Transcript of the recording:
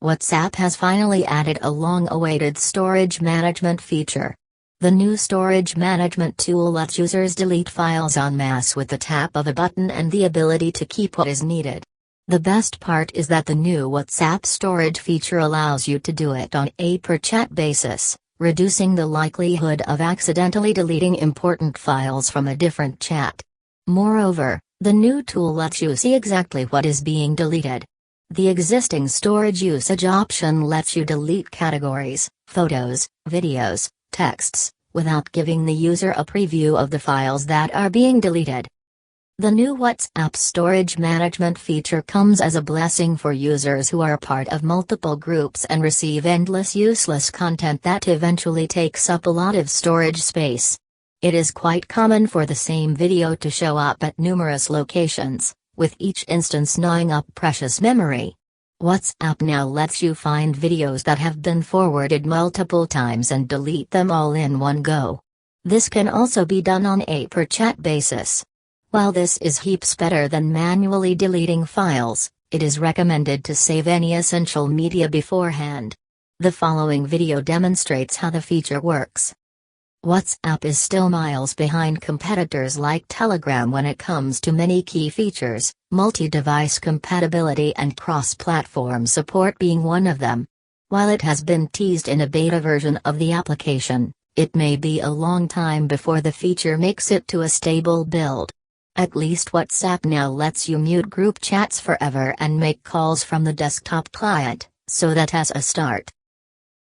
WhatsApp has finally added a long-awaited storage management feature. The new storage management tool lets users delete files en masse with the tap of a button and the ability to keep what is needed. The best part is that the new WhatsApp storage feature allows you to do it on a per-chat basis, reducing the likelihood of accidentally deleting important files from a different chat. Moreover, the new tool lets you see exactly what is being deleted. The existing storage usage option lets you delete categories, photos, videos, texts, without giving the user a preview of the files that are being deleted. The new WhatsApp storage management feature comes as a blessing for users who are part of multiple groups and receive endless useless content that eventually takes up a lot of storage space. It is quite common for the same video to show up at numerous locations, with each instance gnawing up precious memory. WhatsApp now lets you find videos that have been forwarded multiple times and delete them all in one go. This can also be done on a per-chat basis. While this is heaps better than manually deleting files, it is recommended to save any essential media beforehand. The following video demonstrates how the feature works. WhatsApp is still miles behind competitors like Telegram when it comes to many key features, multi-device compatibility and cross-platform support being one of them. While it has been teased in a beta version of the application, it may be a long time before the feature makes it to a stable build. At least WhatsApp now lets you mute group chats forever and make calls from the desktop client, so that as a start,